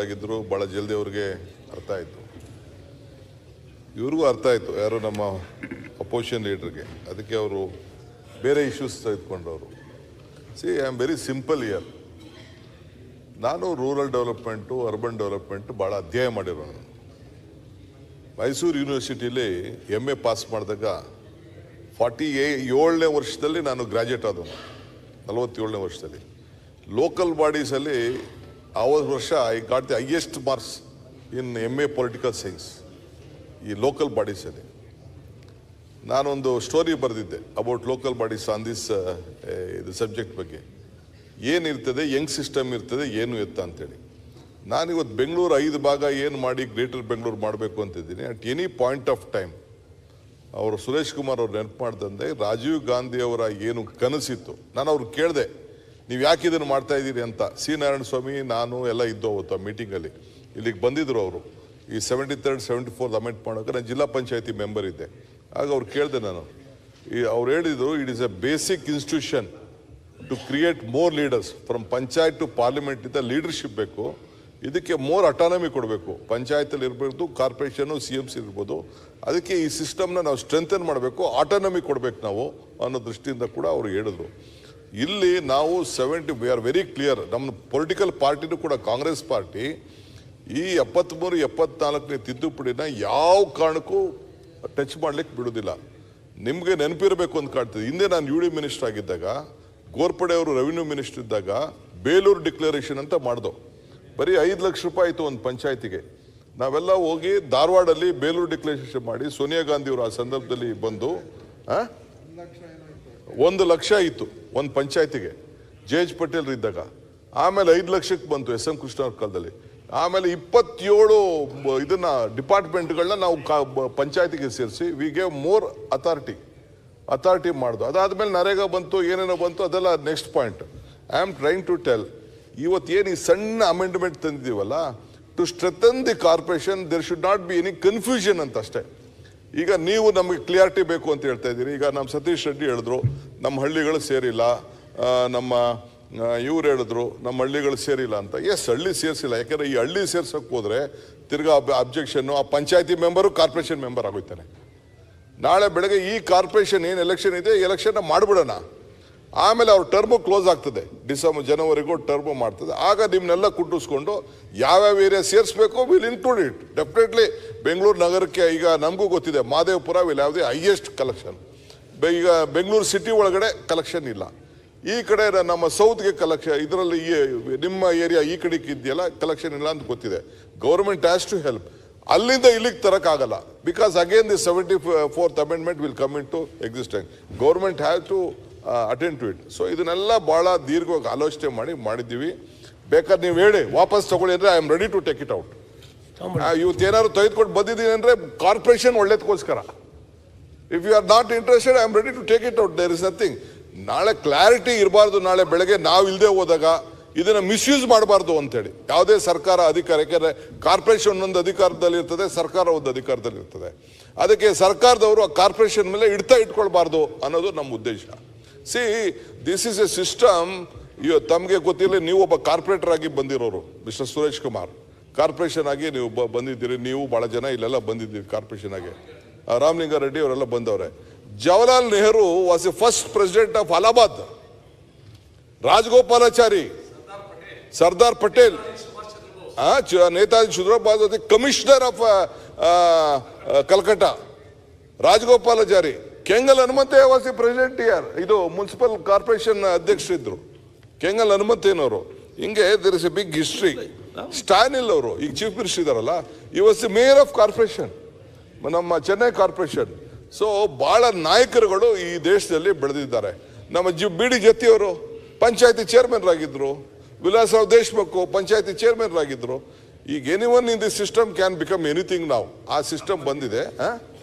ಆಗಿದ್ರು ಭಾಳ ಜಲ್ದಿ ಅವ್ರಿಗೆ ಅರ್ಥ ಆಯಿತು, ಇವ್ರಿಗೂ ಅರ್ಥ ಆಯಿತು, ಯಾರು ನಮ್ಮ ಅಪೋಸಿಷನ್ ಲೀಡ್ರಿಗೆ. ಅದಕ್ಕೆ ಅವರು ಬೇರೆ ಇಶ್ಯೂಸ್ ತೆಗೆದುಕೊಂಡವರು. I am very simple year. ನಾನು ರೂರಲ್ ಡೆವಲಪ್ಮೆಂಟು, ಅರ್ಬನ್ ಡೆವಲಪ್ಮೆಂಟು ಭಾಳ ಅಧ್ಯಯನ ಮಾಡಿರೋನು. ಮೈಸೂರು ಯೂನಿವರ್ಸಿಟಿಲಿ MA ಪಾಸ್ ಮಾಡಿದಾಗ 47ನೇ ವರ್ಷದಲ್ಲಿ ನಾನು ಗ್ರ್ಯಾಜುಯೇಟ್ ಆದವನು. 47ನೇ ವರ್ಷದಲ್ಲಿ ಲೋಕಲ್ ಬಾಡೀಸಲ್ಲಿ ಆವತ್ತು ವರ್ಷ I got the highest marks in MA political science. ಈ ಲೋಕಲ್ ಬಾಡೀಸಲ್ಲಿ ನಾನೊಂದು ಸ್ಟೋರಿ ಬರೆದಿದ್ದೆ about local bodies on this ಇದು ಸಬ್ಜೆಕ್ಟ್ ಬಗ್ಗೆ. ಏನಿರ್ತದೆ, ಯಂಗ್ ಸಿಸ್ಟಮ್ ಇರ್ತದೆ, ಏನು ಎತ್ತ ಅಂತೇಳಿ. ನಾನಿವತ್ತು ಬೆಂಗಳೂರು 5 ಭಾಗ ಏನು ಮಾಡಿ ಗ್ರೇಟರ್ ಬೆಂಗಳೂರು ಮಾಡಬೇಕು ಅಂತಿದ್ದೀನಿ. At any point of time ಅವರು ಸುರೇಶ್ ಕುಮಾರ್ ಅವ್ರು ನೆನಪು ಮಾಡ್ದಂದೆ ರಾಜೀವ್ ಗಾಂಧಿ ಅವರ ಏನು ಕನಸಿತ್ತು, ನಾನು ಅವ್ರು ಕೇಳಿದೆ, ನೀವು ಯಾಕೆ ಇದನ್ನು ಮಾಡ್ತಾ ಇದ್ದೀರಿ ಅಂತ. ಸಿ ನಾರಾಯಣ ಸ್ವಾಮಿ, ನಾನು ಎಲ್ಲ ಇದ್ದು ಅವತ್ತು ಆ ಮೀಟಿಂಗಲ್ಲಿ. ಇಲ್ಲಿಗೆ ಬಂದಿದ್ದರು ಅವರು. ಈ 73rd 74th ಅಮೆಂಡ್ ಮಾಡೋಕೆ ನಾನು ಜಿಲ್ಲಾ ಪಂಚಾಯತಿ ಮೆಂಬರ್ ಇದ್ದೆ. ಆಗ ಅವ್ರು ಕೇಳಿದೆ ನಾನು, ಅವ್ರು ಹೇಳಿದರು, it is a basic institution to create more leaders from panchayat to parliament. ಇಂದ ಲೀಡರ್ಶಿಪ್ ಬೇಕು, ಇದಕ್ಕೆ ಮೋರ್ ಅಟಾನಮಿ ಕೊಡಬೇಕು. ಪಂಚಾಯತಲ್ಲಿ ಇರ್ಬೋದು, ಕಾರ್ಪೊರೇಷನು, CMC ಇರ್ಬೋದು. ಅದಕ್ಕೆ ಈ ಸಿಸ್ಟಮ್ನ ನಾವು ಸ್ಟ್ರೆಂಥನ್ ಮಾಡಬೇಕು, ಆಟೋನಮಿ ಕೊಡಬೇಕು ನಾವು ಅನ್ನೋ ದೃಷ್ಟಿಯಿಂದ ಕೂಡ ಅವರು ಹೇಳಿದ್ರು. ಇಲ್ಲಿ ನಾವು ವಿ ಆರ್ ವೆರಿ ಕ್ಲಿಯರ್. ನಮ್ಮ ಪೊಲಿಟಿಕಲ್ ಪಾರ್ಟಿನೂ ಕೂಡ ಕಾಂಗ್ರೆಸ್ ಪಾರ್ಟಿ ಈ 73, 74ನೇ ತಿದ್ದುಪಡಿನ ಯಾವ ಕಾರಣಕ್ಕೂ ಟಚ್ ಮಾಡ್ಲಿಕ್ಕೆ ಬಿಡೋದಿಲ್ಲ. ನಿಮಗೆ ನೆನಪಿರಬೇಕು ಅಂತ ಕಾಣ್ತದೆ, ಹಿಂದೆ ನಾನು UD ಮಿನಿಸ್ಟರ್ ಆಗಿದ್ದಾಗ, ಗೋರ್ಪಡೆ ಅವರು ರೆವಿನ್ಯೂ ಮಿನಿಸ್ಟರ್ ಇದ್ದಾಗ ಬೇಲೂರು ಡಿಕ್ಲರೇಷನ್ ಅಂತ ಮಾಡ್ದೋ. ಬರೀ 5 ಲಕ್ಷ ರೂಪಾಯಿ ಆಯಿತು ಒಂದು ಪಂಚಾಯತಿಗೆ. ನಾವೆಲ್ಲ ಹೋಗಿ ಧಾರವಾಡಲ್ಲಿ ಬೇಲೂರು ಡಿಕ್ಲರೇಷನ್ ಮಾಡಿ, ಸೋನಿಯಾ ಗಾಂಧಿ ಅವರು ಆ ಸಂದರ್ಭದಲ್ಲಿ ಬಂದು 1 ಲಕ್ಷ ಇತ್ತು ಒಂದು ಪಂಚಾಯತಿಗೆ, JH ಪಟೇಲ್ ಇದ್ದಾಗ. ಆಮೇಲೆ 5 ಲಕ್ಷಕ್ಕೆ ಬಂತು SM ಕೃಷ್ಣ ಅವ್ರ ಕಾಲದಲ್ಲಿ. ಆಮೇಲೆ 27 ಇದನ್ನ ಡಿಪಾರ್ಟ್ಮೆಂಟ್ಗಳನ್ನ ನಾವು ಪಂಚಾಯತಿಗೆ ಸೇರಿಸಿ ವಿ ಗೇವ್ ಮೋರ್ ಅಥಾರಿಟಿ ಮಾಡ್ದು. ಅದಾದ್ಮೇಲೆ ನರೇಗಾ ಬಂತು, ಏನೇನೋ ಬಂತು, ಅದೆಲ್ಲ next point. I am trying to tell, ಇವತ್ತೇನು ಈ ಸಣ್ಣ ಅಮೆಂಡ್ಮೆಂಟ್ ತಂದಿದ್ದೀವಲ್ಲ, to strengthen the corporation, there should not be any confusion ಅಂತ ಅಷ್ಟೇ. ಈಗ ನೀವು ನಮಗೆ ಕ್ಲಿಯಾರಿಟಿ ಬೇಕು ಅಂತ ಹೇಳ್ತಾ ಇದ್ದೀರಿ. ಈಗ ನಮ್ಮ ಸತೀಶ್ ರೆಡ್ಡಿ ಹೇಳಿದ್ರು ನಮ್ಮ ಹಳ್ಳಿಗಳು ಸೇರಿಲ್ಲ, ನಮ್ಮ ಇವ್ರು ಹೇಳಿದ್ರು ನಮ್ಮ ಹಳ್ಳಿಗಳು ಸೇರಿಲ್ಲ ಅಂತ. ಎಸ್, ಹಳ್ಳಿ ಸೇರಿಸಿಲ್ಲ. ಯಾಕೆಂದರೆ ಈ ಹಳ್ಳಿ ಸೇರ್ಸೋಕೆ ಹೋದರೆ ತಿರ್ಗಾ ಅಬ್ಜೆಕ್ಷನ್ನು, ಆ ಪಂಚಾಯತಿ ಮೆಂಬರು ಕಾರ್ಪೊರೇಷನ್ ಮೆಂಬರ್ ಆಗೋಯ್ತಾನೆ. ನಾಳೆ ಬೆಳಗ್ಗೆ ಈ ಕಾರ್ಪೊರೇಷನ್ ಏನು ಎಲೆಕ್ಷನ್ ಇದೆ, ಎಲೆಕ್ಷನ್ನ ಮಾಡಿಬಿಡೋಣ. ಆಮೇಲೆ ಅವ್ರ ಟರ್ಮು ಕ್ಲೋಸ್ ಆಗ್ತದೆ, ಜನವರಿಗೂ ಟರ್ಮು ಮಾಡ್ತದೆ. ಆಗ ನಿಮ್ಮನ್ನೆಲ್ಲ ಕುಟ್ಟಿಸ್ಕೊಂಡು ಯಾವ್ಯಾವ ಏರಿಯಾ ಸೇರಿಸ್ಬೇಕು, will include it definitely. Bengaluru ನಗರಕ್ಕೆ ಈಗ ನಮಗೂ ಗೊತ್ತಿದೆ, Madevapura will have the highest collection. ಈಗ ಬೆಂಗಳೂರು ಸಿಟಿ ಒಳಗಡೆ ಕಲೆಕ್ಷನ್ ಇಲ್ಲ, ಈ ಕಡೆ ನಮ್ಮ ಸೌತ್ಗೆ ಕಲೆಕ್ಷನ್, ಇದರಲ್ಲಿ ನಿಮ್ಮ ಏರಿಯಾ ಈ ಕಡೆಗೆ ಇದೆಯಲ್ಲ ಕಲೆಕ್ಷನ್ ಇಲ್ಲ ಅಂತ ಗೊತ್ತಿದೆ. Government has to help. ಅಲ್ಲಿಂದ ಇಲ್ಲಿಗೆ ತರಕ್ಕಾಗಲ್ಲ, because again the 74th amendment will come in to existent. Government have to attend to it. So ಇದನ್ನೆಲ್ಲ ಭಾಳ ದೀರ್ಘವಾಗಿ ಆಲೋಚನೆ ಮಾಡಿದ್ದೀವಿ. ಬೇಕಾದ್ರೆ ನೀವು ಹೇಳಿ ವಾಪಸ್ ತಗೊಳ್ಳಿ ಅಂದರೆ I am ready to take it out. ಇವತ್ತೇನಾದ್ರು ತೆಗೆದುಕೊಂಡು ಬಂದಿದ್ದೀನಿ ಅಂದರೆ ಕಾರ್ಪೊರೇಷನ್ ಒಳ್ಳೇದಕ್ಕೋಸ್ಕರ. If you are not interested, I am ready to take it out. There is nothing. ನಾಳೆ ಕ್ಲಾರಿಟಿ ಇರಬಾರ್ದು, ನಾಳೆ ಬೆಳಗ್ಗೆ ನಾವು ಇಲ್ಲದೆ ಹೋದಾಗ ಇದನ್ನು ಮಿಸ್ಯೂಸ್ ಮಾಡಬಾರ್ದು ಅಂತೇಳಿ ಯಾವುದೇ ಸರ್ಕಾರ ಅಧಿಕಾರ. ಯಾಕೆಂದರೆ ಕಾರ್ಪೊರೇಷನ್ ಒಂದು ಅಧಿಕಾರದಲ್ಲಿ ಇರ್ತದೆ, ಸರ್ಕಾರ ಒಂದು ಅಧಿಕಾರದಲ್ಲಿ ಇರ್ತದೆ. ಅದಕ್ಕೆ ಸರ್ಕಾರದವರು ಆ ಕಾರ್ಪೊರೇಷನ್ ಮೇಲೆ ಇಟ್ಕೊಳ್ಬಾರ್ದು ಅನ್ನೋದು ನಮ್ಮ ಉದ್ದೇಶ. C, this is A system. ತಮಗೆ ಗೊತ್ತಿಲ್ಲ, ನೀವು ಒಬ್ಬ ಕಾರ್ಪೊರೇಟರ್ ಆಗಿ ಬಂದಿರೋರು, ಮಿಸ್ಟರ್ ಸುರೇಶ್ ಕುಮಾರ್. ಕಾರ್ಪೊರೇಷನ್ ಆಗಿ ನೀವು ಬಂದಿದ್ದೀರಿ, ನೀವು ಭಾಳ ಜನ ಇಲ್ಲೆಲ್ಲ ಬಂದಿದ್ದೀರಿ ಕಾರ್ಪೊರೇಷನ್ ಆಗಿ. ರಾಮಲಿಂಗಾರೆಡ್ಡಿ ಅವರೆಲ್ಲ ಬಂದವ್ರೆ. Jawaharlal Nehru was a first president of Allahabad. Rajagopalachari, Sardar Patel, Netaji Subhash Bose, commissioner of Calcutta, Rajagopalachari. Kengal Hanumanthaiah was the president year. ಇದು ಮುನ್ಸಿಪಲ್ ಕಾರ್ಪೊರೇಷನ್ ಅಧ್ಯಕ್ಷರಿದ್ರು ಕೆಂಗಲ್ ಹನುಮಂತಯ್ಯನವರು. ಹಿಂಗೆ there is a big history. Stalin ಅವರು ಈಗ ಚೀಫ್ ಮಿನಿಸ್ಟರ್ ಇದಾರಲ್ಲ, ಈ was the mayor of corporation, ನಮ್ಮ ಚೆನ್ನೈ ಕಾರ್ಪೊರೇಷನ್. ಸೊ ಭಾಳ ನಾಯಕರುಗಳು ಈ ದೇಶದಲ್ಲಿ ಬೆಳೆದಿದ್ದಾರೆ. ನಮ್ಮ BD ಜತ್ತಿಯವರು ಪಂಚಾಯತಿ ಚೇರ್ಮನ್ ಆಗಿದ್ರು, ವಿಲಾಸರಾವ್ ದೇಶಮುಖ್ ಪಂಚಾಯತಿ ಚೇರ್ಮನ್ ಆಗಿದ್ರು. ಈಗ anyone in this system can become anything ನಾವು. ಆ ಸಿಸ್ಟಮ್ ಬಂದಿದೆ.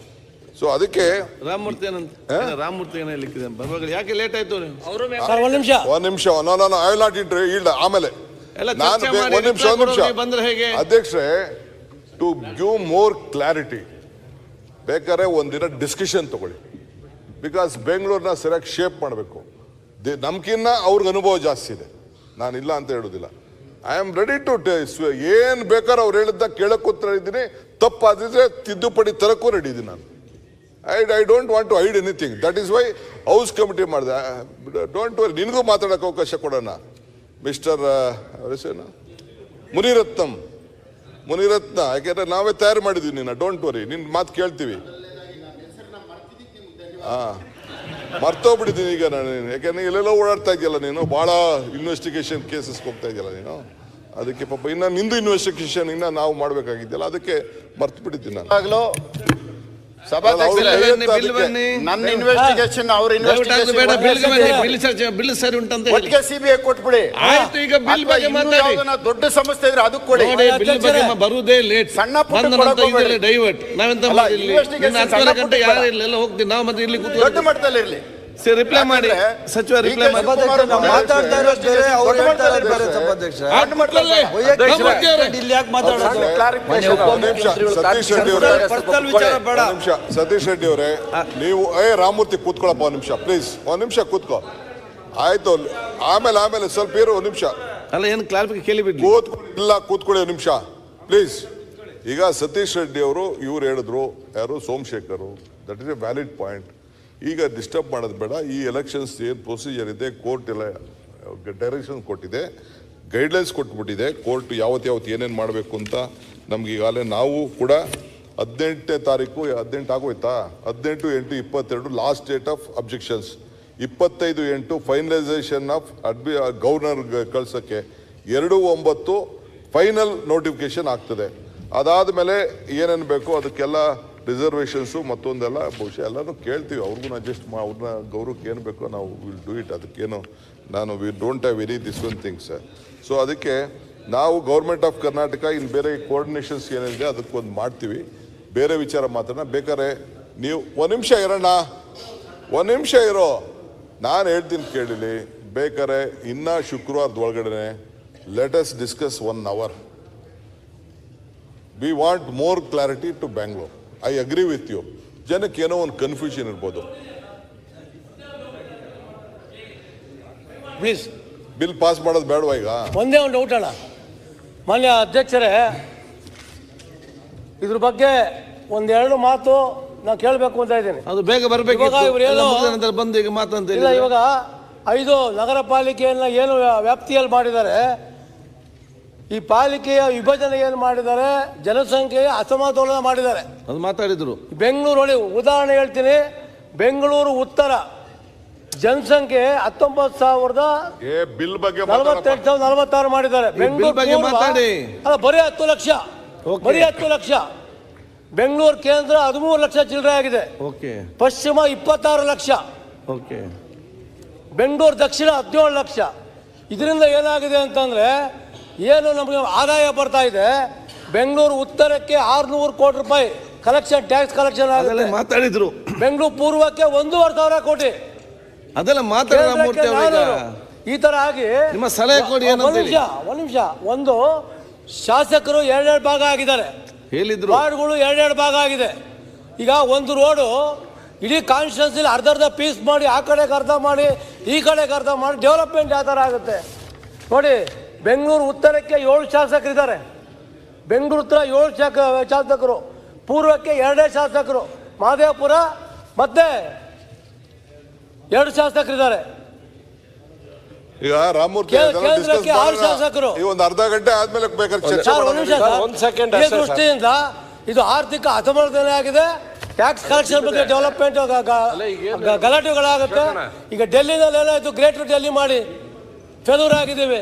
ಸೊ ಅದಕ್ಕೆ ರಾಮಮೂರ್ತಿ ಯಾಕೆ ಲೇಟ್ ಆಯ್ತು? ಒಂದ್ ನಿಮಿಷ ಐ ವಿಲ್ ನಾಟ್ ಇಲ್ಲ. ಆಮೇಲೆ ಒಂದ್ ನಿಮಿಷ ಬಂದ್ರೆ ಹೇಗೆ ಅಧ್ಯಕ್ಷರೇ, ಟು ಗಿವ್ ಮೋರ್ ಕ್ಲಾರಿಟಿ ಬೇಕಾದ್ರೆ ಒಂದಿನ ಡಿಸ್ಕಷನ್ ತಗೊಳ್ಳಿ. ಬಿಕಾಸ್ ಬೆಂಗಳೂರನ್ನ ಸರಿಯಾಗಿ ಶೇಪ್ ಮಾಡಬೇಕು. ನಮ್ಗಿನ್ನ ಅವ್ರಿಗೆ ಅನುಭವ ಜಾಸ್ತಿ ಇದೆ, ನಾನಿಲ್ಲ ಅಂತ ಹೇಳೋದಿಲ್ಲ. ಐ ಆಮ್ ರೆಡಿ ಟು ಏನ್ ಬೇಕಾದ್ರೆ ಅವ್ರು ಹೇಳಿದ್ದ ಕೇಳಕ್ಕೂ ಇದ್ದೀನಿ, ತಪ್ಪಾದಿದ್ರೆ ತಿದ್ದುಪಡಿ ತರಕ್ಕೂ ರೆಡಿ ಇದ್ದೀನಿ ನಾನು. I don't want to hide anything. That is why house committee ಮಾಡಿದೆ. ಡೋಂಟ್ ವರಿ, ನಿನಗೂ ಮಾತಾಡೋಕೆ ಅವಕಾಶ ಕೊಡೋಣ. ಮಿಸ್ಟರ್ ಮುನಿರತ್ನ, ಯಾಕೆಂದ್ರೆ ನಾವೇ ತಯಾರು ಮಾಡಿದ್ವಿ ನಿನ್ನ. ಡೋಂಟ್ ವರಿ, ನಿನ್ನ ಮಾತು ಕೇಳ್ತೀವಿ. ಮರ್ತೋಗ್ಬಿಟ್ಟಿದ್ದೀನಿ ಈಗ ನಾನು, ಯಾಕೆಂದ್ರೆ ಎಲ್ಲೆಲ್ಲೋ ಓಡಾಡ್ತಾ ಇದೆಯಲ್ಲ ನೀನು, ಭಾಳ ಇನ್ವೆಸ್ಟಿಗೇಷನ್ ಕೇಸಸ್ಗೆ ಹೋಗ್ತಾ ಇದೆಯಲ್ಲ ನೀನು. ಅದಕ್ಕೆ ಪಾಪ ಇನ್ನು ನಿಂದು ಇನ್ವೆಸ್ಟಿಗೇಷನ್ ಇನ್ನು ನಾವು ಮಾಡಬೇಕಾಗಿದ್ದೆಲ್ಲ, ಅದಕ್ಕೆ ಮರ್ತು ಬಿಟ್ಟಿದ್ದೀನಿ ನಾನು. ನನ್ನ ಇನ್ವೆಸ್ಟಿಗೇಷನ್ ಅವ್ರ ಸಿಬಿಐ ಕೊಟ್ಬಿಡಿ. ದೊಡ್ಡ ಸಮಸ್ಯೆ ಇದ್ರೆ ಅದಕ್ಕೆ ಕೊಡಿ. ಬರುವುದೇ ಲೇಟ್, ಸಣ್ಣ ಡೈವರ್ಟ್. ನಾವೆಂತ ಹೋಗ್ತೀವಿ ನಾವು, ಮತ್ತೆ ಇಲ್ಲಿ ದೊಡ್ಡ ಮಟ್ಟದಲ್ಲಿ ಇರಲಿ. ರಿಪ್ಲೈ ಮಾಡಿ ಸಚಿವ, ರಿಪ್ಲೈ ಮಾಡಿ. ಸತೀಶ್ ರೆಡ್ಡಿ ಅವರೇ, ನೀವು ರಾಮಮೂರ್ತಿ ಕೂತ್ಕೊಳ್ಳಪ್ಪ ಒಂದ್ ನಿಮಿಷ ಪ್ಲೀಸ್, ಒಂದ್ ನಿಮಿಷ ಕೂತ್ಕೋ. ಆಯ್ತು, ಆಮೇಲೆ ಸ್ವಲ್ಪ ಇರು ಒಂದ್ ನಿಮಿಷ. ಅಲ್ಲ, ಏನು ಕ್ಲಾರಿಫಿಕೇಶನ್ ಕೇಳಿಬಿಟ್ಟು ಇಲ್ಲ, ಕೂತ್ಕೊಳ್ಳಿ ಒಂದ್ ನಿಮಿಷ ಪ್ಲೀಸ್. ಈಗ ಸತೀಶ್ ರೆಡ್ಡಿ ಅವರು ಇವ್ರು ಹೇಳಿದ್ರು, ಯಾರು Somashekhar, that is a valid point. ಈಗ ಡಿಸ್ಟರ್ಬ್ ಮಾಡೋದು ಬೇಡ. ಈ ಎಲೆಕ್ಷನ್ಸ್ ಏನು ಪ್ರೊಸೀಜರ್ ಇದೆ, ಕೋರ್ಟ್ ಎಲ್ಲ ಡೈರೆಕ್ಷನ್ ಕೊಟ್ಟಿದೆ, ಗೈಡ್ಲೈನ್ಸ್ ಕೊಟ್ಬಿಟ್ಟಿದೆ ಕೋರ್ಟ್, ಯಾವತ್ತು ಏನೇನು ಮಾಡಬೇಕು ಅಂತ. ನಮ್ಗೆ ಈಗಾಗಲೇ ನಾವು ಕೂಡ 18ನೇ ತಾರೀಕು, 18 ಆಗೋಯ್ತಾ, 18/8/22 last date of objections, 25/8 finalisation of governor ಕಳ್ಸೋಕ್ಕೆ, 2/9 ಫೈನಲ್ ನೋಟಿಫಿಕೇಶನ್ ಆಗ್ತದೆ. ಅದಾದಮೇಲೆ ಏನೇನು ಬೇಕೋ ಅದಕ್ಕೆಲ್ಲ ರಿಸರ್ವೇಷನ್ಸು ಮತ್ತೊಂದೆಲ್ಲ ಬಹುಶಃ ಎಲ್ಲನೂ ಕೇಳ್ತೀವಿ. ಅವ್ರಿಗೂ ಅಡ್ಜಸ್ಟ್ ಅವ್ರನ್ನ ಗೌರವಕ್ಕೆ ಏನು ಬೇಕೋ ನಾವು ವಿಲ್ ಡೂ ಇಟ್. ಅದಕ್ಕೇನು we don't have any this one things. So ಅದಕ್ಕೆ ನಾವು ಗೌರ್ಮೆಂಟ್ ಆಫ್ ಕರ್ನಾಟಕ ಇನ್ನು ಬೇರೆ ಕೋಆರ್ಡಿನೇಷನ್ಸ್ ಏನಿದೆ ಅದಕ್ಕೊಂದು ಮಾಡ್ತೀವಿ. ಬೇರೆ ವಿಚಾರ ಮಾತಾಡೋಣ. ಬೇಕಾದ್ರೆ ನೀವು ಒಂದು ನಿಮಿಷ ಇರೋ, ನಾನು ಹೇಳ್ತೀನಿ ಕೇಳಿಲಿ. ಬೇಕಾದ್ರೆ ಇನ್ನೂ ಶುಕ್ರವಾರದ ಒಳಗಡೆ let us discuss 1 hour. We want more clarity to Bangalore. I agree with you. ಜನಕ್ಕೆ ಏನೋ ಒಂದು ಕನ್ಫ್ಯೂಷನ್ ಇರ್ಬೋದು. ಪ್ಲೀಸ್ ಬಿಲ್ ಪಾಸ್ ಮಾಡೋದು ಬೇಡವಾ? ಈಗ ಒಂದೇ ಒಂದು ಡೌಟ್ ಅಣ್ಣ, ಮಾನ್ಯ ಅಧ್ಯಕ್ಷರೇ, ಇದ್ರ ಬಗ್ಗೆ ಒಂದೆರಡು ಮಾತು ನಾನು ಕೇಳಬೇಕು ಅಂತ ಇದ್ದೀನಿ. ಅದು ಬೇಗ ಬರಬೇಕು. ಬಂದು ಈಗ ಮಾತಂತ ಇಲ್ಲ, ಇವಾಗ 5 ನಗರ ಪಾಲಿಕೆಯನ್ನು ಏನು ವ್ಯಾಪ್ತಿಯಲ್ಲಿ ಮಾಡಿದ್ದಾರೆ, ಈ ಪಾಲಿಕೆಯ ವಿಭಜನೆ ಏನು ಮಾಡಿದ್ದಾರೆ, ಜನಸಂಖ್ಯೆಯ ಅಸಮತೋಲನ ಮಾಡಿದ್ದಾರೆ. ಅದು ಮಾತಾಡಿದ್ರು. ಬೆಂಗಳೂರು ಉದಾಹರಣೆ ಹೇಳ್ತೀನಿ. ಬೆಂಗಳೂರು ಉತ್ತರ ಜನಸಂಖ್ಯೆ 19,048,046 ಮಾಡಿದ್ದಾರೆ. ಬೆಂಗಳೂರು ಅಲ್ಲ, ಬರೀ 10 ಲಕ್ಷ, ಬರೀ 10 ಲಕ್ಷ. ಬೆಂಗಳೂರು ಕೇಂದ್ರ 13 ಲಕ್ಷ ಚಿಲ್ಲರೆ ಆಗಿದೆ. ಪಶ್ಚಿಮ 26 ಲಕ್ಷ. ಬೆಂಗಳೂರು ದಕ್ಷಿಣ 17 ಲಕ್ಷ. ಇದರಿಂದ ಏನಾಗಿದೆ ಅಂತಂದ್ರೆ, ಏನು ನಮಗೆ ಆದಾಯ ಬರ್ತಾ ಇದೆ, ಬೆಂಗಳೂರು ಉತ್ತರಕ್ಕೆ 600 ಕೋಟಿ ರೂಪಾಯಿ ಕಲೆಕ್ಷನ್, ಟ್ಯಾಕ್ಸ್ ಕಲೆಕ್ಷನ್ ಆಗಿದೆ. ಮಾತಾಡಿದ್ರು. ಬೆಂಗಳೂರು ಪೂರ್ವಕ್ಕೆ 1,500 ಕೋಟಿ. ಅದೆಲ್ಲ ಈ ತರ ಆಗಿ ನಿಮ್ಮ ಸಲಹೆ ಕೊಡಿ. ಒಂದ್ ನಿಮಿಷ. ಒಂದು ಶಾಸಕರು 2 ಭಾಗ ಆಗಿದ್ದಾರೆ, ಹೇಳಿದ್ರು. ವಾರ್ಡ್ಗಳು 2 ಭಾಗ ಆಗಿದೆ. ಈಗ ಒಂದು ರೋಡು ಇಡೀ ಕಾನ್ಸ್ಟಿಟ್ಯೂನ್ಸಿಲಿ ಅರ್ಧ ಪೀಸ್ ಮಾಡಿ, ಆ ಕಡೆಗೆ ಅರ್ಧ ಮಾಡಿ, ಈ ಕಡೆಗೆ ಅರ್ಧ ಮಾಡಿ, ಡೆವಲಪ್ಮೆಂಟ್ ಯಾವ ಥರ ಆಗುತ್ತೆ ನೋಡಿ. ಬೆಂಗಳೂರು ಉತ್ತರಕ್ಕೆ 7 ಶಾಸಕರಿದ್ದಾರೆ. ಬೆಂಗಳೂರು ಉತ್ತರ 7 ಶಾಸಕರು, ಪೂರ್ವಕ್ಕೆ 2 ಶಾಸಕರು, ಮಹದೇವಪುರ ಮತ್ತೆ 2 ಶಾಸಕರಿದ್ದಾರೆ. ಈಗ ರಾಮಮೂರ್ತಿ ಕೇಂದ್ರಕ್ಕೆ 6 ಶಾಸಕರು. ಒಂದು ಅರ್ಧ ಗಂಟೆ ಆದ್ಮೇಲೆ ಈ ದೃಷ್ಟಿಯಿಂದ ಇದು ಆರ್ಥಿಕ ಅಸಮತೋಲನ ಆಗಿದೆ. ಟ್ಯಾಕ್ಸ್ ಕಲೆಕ್ಷನ್ ಬಗ್ಗೆ ಡೆವಲಪ್ಮೆಂಟ್ ಗಲಾಟೆಗಳಾಗುತ್ತೆ. ಈಗ ಡೆಲ್ಲಿನಲ್ಲಿ ಏನಾಯ್ತು, ಗ್ರೇಟರ್ ಡೆಲ್ಲಿ ಮಾಡಿ ಫೇಲ್ಯೂರ್ ಆಗಿದ್ದೀವಿ.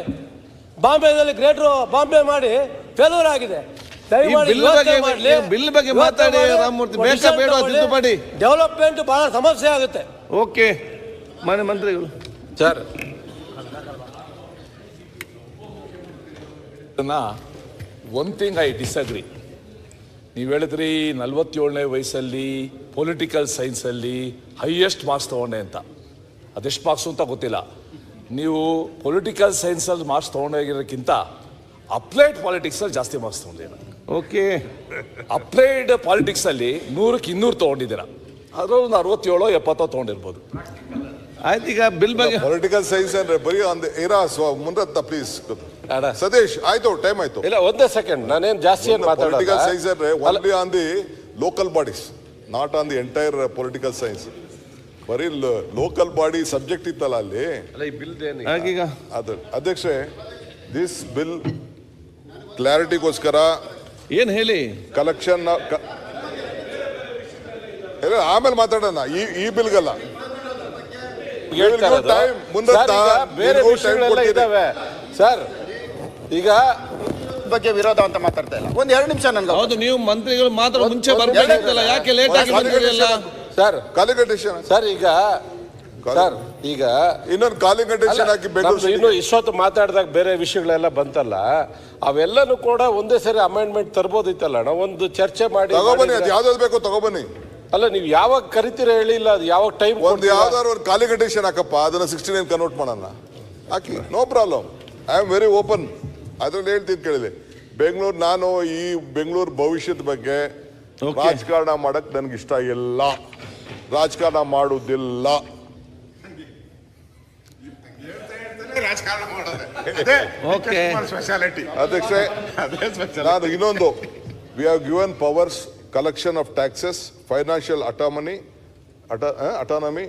ಬಾಂಬೆದಲ್ಲಿ ಗ್ರೇಟರ್ ಬಾಂಬೆ ಮಾಡಿ ಫೇಲ್ಯೂರ್ ಆಗಿದೆ. ಬಿಲ್ ಬಗ್ಗೆ ಮಾತಾಡಿ ರಾಮಮೂರ್ತಿ. ಡೆವಲಪ್ಮೆಂಟ್ ಬಹಳ ಸಮಸ್ಯೆ ಆಗುತ್ತೆ. ಓಕೆ, ಮಾನ್ಯ ಮಂತ್ರಿಗಳು. Sir, one thing I disagree. ನೀವು ಹೇಳಿದ್ರಿ 47ನೇ ವಯಸ್ಸಲ್ಲಿ ಪೊಲಿಟಿಕಲ್ ಸೈನ್ಸಲ್ಲಿ ಹೈಯೆಸ್ಟ್ ಮಾರ್ಕ್ಸ್ ತೊಗೊಂಡೆ ಅಂತ. ಅದೆಷ್ಟು ಮಾರ್ಕ್ಸು ಅಂತ ಗೊತ್ತಿಲ್ಲ. ನೀವು ಪೊಲಿಟಿಕಲ್ ಸೈನ್ಸಲ್ಲಿ ಮಾರ್ಕ್ಸ್ ತೊಗೊಂಡೋಗಿರೋಕ್ಕಿಂತ ಅಪ್ಲೈಡ್ ಪಾಲಿಟಿಕ್ಸಲ್ಲಿ ಜಾಸ್ತಿ ಮಾರ್ಕ್ಸ್ ತೊಗೊಂಡಿದ್ದೀರ. ಓಕೆ, ಅಪ್ಲೈಡ್ ಪಾಲಿಟಿಕ್ಸಲ್ಲಿ 100ಕ್ಕೆ 200 ತೊಗೊಂಡಿದ್ದೀರ. ಅದರಲ್ಲಿ ಒಂದು 67-70 ತೊಗೊಂಡಿರ್ಬೋದು. ಆಯ್ತು, ಈಗ ಬಿಲ್ ಬಗ್ಗೆ ಪೊಲಿಟಿಕಲ್ ಸೈನ್ಸ್ ಅಂದ್ರೆ ಬರೀ ಒಂದು ಮುನ್ರತ್ನ ಪ್ಲೀಸ್. ಅಣ್ಣ. ಸತೀಶ್ ಆಯ್ತು, ಟೈಮ್ ಆಯ್ತು. ಇಲ್ಲ ಒಂದೇ ಸೆಕೆಂಡ್, ನಾನೇನ್ ಜಾಸ್ತಿ ಏನ್ ಪೊಲಿಟಿಕಲ್ ಮಾತಾಡೋದು. ಸೈನ್ಸ್ ಅಂದ್ರೆ only on the local bodies, not on the entire political science. ಬರೀ ಲೋಕಲ್ ಬಾಡಿ ಸಬ್ಜೆಕ್ಟ್ ಇತ್ತಲ್ಲ ಅಲ್ಲಿ. ಆಗೀಗ ಅದು ಅಧ್ಯಕ್ಷೆ, ದಿಸ್ ಬಿಲ್ ಕ್ಲಾರಿಟಿಗೋಸ್ಕರ ಏನ್ ಹೇಳಿ ಕಲೆಕ್ಷನ್ ಆಮೇಲೆ ಮಾತಾಡೋಣ. ಈ ಬಿಲ್ಗಲ್ಲ, ಹೇಳ್ತಾ ಇರೋದು. time, ಮುಂದೆ ಸರ್, ಈಗ ಬೇರೆ ನಿಮ್ಗೂ time ವಿಷಯಗಳೆಲ್ಲ ಕೊಡ್ತೀನಿ. ಇದಾವೆ ಸರ್. ಈಗ ಬಗ್ಗೆ ವಿರೋಧ ಅಂತ ಮಾತಾಡ್ತಾ ಇಲ್ಲ. ಒಂದ್ 2 ನಿಮಿಷ ನನ್ಗೆ ಹೌದು, ನೀವು ಮಂತ್ರಿಗಳು ಮಾತ್ರ ಮುಂಚೆ ಬರ್ಬೇಕಿತ್ತಲ್ಲ, ಯಾಕೆ ಲೇಟ್ ಆಗಿ ಬಂದಿರಲಿಲ್ಲ? ಸರ್ ಕಾಲಿಗಟೇಷನ್ ಸರ್ ಈಗ ಸರ್ ಈಗ ಇನ್ನೊಂದು ಕಾಲಿಗಟೇಷನ್ ಹಾಕಿ ನಮ್ದು ಇನ್ನು ಇಷ್ಟೊತ್ತು ಮಾತಾಡಿದಾಗ ಬೇರೆ ವಿಷಯಗಳೆಲ್ಲ ಬಂತಲ್ಲ, ಅವೆಲ್ಲನೂ ಕೂಡ ಒಂದೇ ಸರಿ ಅಮೆಂಡ್ಮೆಂಟ್ ತರ್ಬೋದಿತ್ತಲ್ಲ ಅಣ್ಣ, ಒಂದು ಚರ್ಚೆ ಮಾಡಿ ತಗೊಬನ್ನಿ, ಅದು ಯಾವ್ದಾದ್ರು ಬೇಕೋ ತಗೊಬನ್ನಿ. ಅಲ್ಲ ನೀವು ಯಾವಾಗ ಕರಿತೀರ ಹೇಳಿಲ್ಲ, ಅದು ಯಾವಾಗ ಟೈಮ್ ಒಂದು ಯಾವ್ದಾದ್ರು ಒಂದು ಕಾಲಿಗಟೇಷನ್ ಹಾಕಪ್ಪ, ಅದನ್ನ 69 ಕನ್ವರ್ಟ್ ಮಾಡೋಣ, ಹಾಕಿ, no problem. I am very open. ಅದ್ರಲ್ಲಿ ಹೇಳ್ತೀನಿ ಕೇಳಿದೆ, ಬೆಂಗಳೂರು, ನಾನು ಈ ಬೆಂಗಳೂರು ಭವಿಷ್ಯದ ಬಗ್ಗೆ ರಾಜಕಾರಣ ಮಾಡಕ್ ನನ್ಗೆ ಇಷ್ಟ ಇಲ್ಲ, ರಾಜಕಾರಣ ಮಾಡುವುದಿಲ್ಲ. ಓಕೆ ಅಧ್ಯಕ್ಷೆ, ನಾನು ಇನ್ನೊಂದು, we have given powers, collection of taxes, financial autonomy,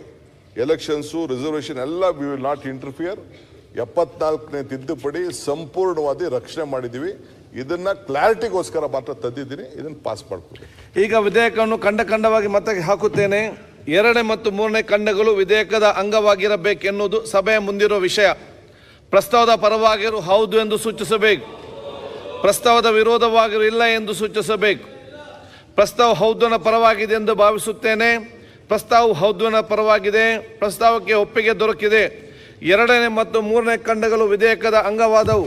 elections, reservation ಎಲ್ಲ ವಿ ವಿಲ್ ನಾಟ್ ಇಂಟರ್ಫಿಯರ್. 74ನೇ ತಿದ್ದುಪಡಿ ಸಂಪೂರ್ಣವಾಗಿ ರಕ್ಷಣೆ ಮಾಡಿದ್ದೀವಿ. ಇದನ್ನ ಕ್ಲಾರಿಟಿಗೋಸ್ಕರ ಮಾತ್ರ ತಂದಿದ್ದೀನಿ, ಇದನ್ನ ಪಾಸ್ ಮಾಡ್ಕೊಡಿ. ಈಗ ವಿಧೇಯಕವನ್ನು ಖಂಡವಾಗಿ ಮತಕ್ಕೆ ಹಾಕುತ್ತೇನೆ. 2ನೇ ಮತ್ತು 3ನೇ ಖಂಡಗಳು ವಿಧೇಯಕದ ಅಂಗವಾಗಿರಬೇಕೆನ್ನುವುದು ಸಭೆಯ ಮುಂದಿರುವ ವಿಷಯ. ಪ್ರಸ್ತಾವದ ಪರವಾಗಿರು ಹೌದು ಎಂದು ಸೂಚಿಸಬೇಕು, ಪ್ರಸ್ತಾವದ ವಿರೋಧವಾಗಿರು ಇಲ್ಲ ಎಂದು ಸೂಚಿಸಬೇಕು. ಪ್ರಸ್ತಾವ ಹೌದನ ಪರವಾಗಿದೆ ಎಂದು ಭಾವಿಸುತ್ತೇನೆ. ಪ್ರಸ್ತಾವವು ಹೌದನ ಪರವಾಗಿದೆ. ಪ್ರಸ್ತಾವಕ್ಕೆ ಒಪ್ಪಿಗೆ ದೊರಕಿದೆ. 2ನೇ ಮತ್ತು 3ನೇ ಖಂಡಗಳು ವಿಧೇಯಕದ ಅಂಗವಾದವು.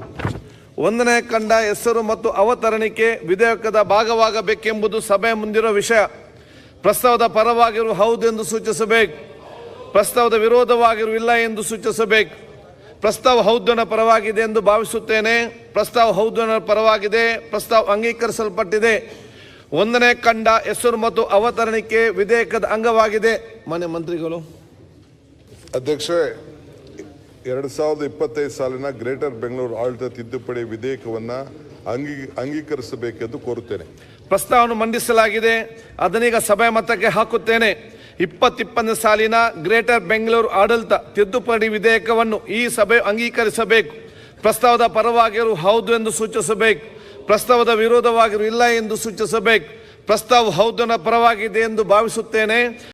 1ನೇ ಖಂಡ ಹೆಸರು ಮತ್ತು ಅವತರಣಿಕೆ ವಿಧೇಯಕದ ಭಾಗವಾಗಬೇಕೆಂಬುದು ಸಭೆಯ ಮುಂದಿರುವ ವಿಷಯ. ಪ್ರಸ್ತಾವದ ಪರವಾಗಿರು ಹೌದು ಎಂದು ಸೂಚಿಸಬೇಕು, ಪ್ರಸ್ತಾವದ ವಿರೋಧವಾಗಿರು ಇಲ್ಲ ಎಂದು ಸೂಚಿಸಬೇಕು. ಪ್ರಸ್ತಾವ ಹೌದನ ಪರವಾಗಿದೆ ಎಂದು ಭಾವಿಸುತ್ತೇನೆ. ಪ್ರಸ್ತಾವ ಹೌದನ ಪರವಾಗಿದೆ. ಪ್ರಸ್ತಾವ ಅಂಗೀಕರಿಸಲ್ಪಟ್ಟಿದೆ. 1ನೇ ಖಂಡ ಹೆಸರು ಮತ್ತು ಅವತರಣಿಕೆ ವಿಧೇಯಕದ ಅಂಗವಾಗಿದೆ. ಮಾನ್ಯ ಮಂತ್ರಿಗಳು. ಅಧ್ಯಕ್ಷೆ, 2025 ಸಾಲಿನ ಗ್ರೇಟರ್ ಬೆಂಗಳೂರು ಆಡಳಿತ ತಿದ್ದುಪಡಿ ವಿಧೇಯಕವನ್ನು ಅಂಗೀಕರಿಸಬೇಕೆಂದು ಕೋರುತ್ತೇನೆ. ಪ್ರಸ್ತಾವವನ್ನು ಮಂಡಿಸಲಾಗಿದೆ, ಅದನ್ನೀಗ ಸಭೆ ಮತಕ್ಕೆ ಹಾಕುತ್ತೇನೆ. 2020 ಸಾಲಿನ ಗ್ರೇಟರ್ ಬೆಂಗಳೂರು ಆಡಳಿತ ತಿದ್ದುಪಡಿ ವಿಧೇಯಕವನ್ನು ಈ ಸಭೆ ಅಂಗೀಕರಿಸಬೇಕು. ಪ್ರಸ್ತಾವದ ಪರವಾಗಿರು ಹೌದು ಎಂದು ಸೂಚಿಸಬೇಕು, ಪ್ರಸ್ತಾವದ ವಿರೋಧವಾಗಿರು ಇಲ್ಲ ಎಂದು ಸೂಚಿಸಬೇಕು. ಪ್ರಸ್ತಾವ ಹೌದನ ಪರವಾಗಿದೆ ಎಂದು ಭಾವಿಸುತ್ತೇನೆ.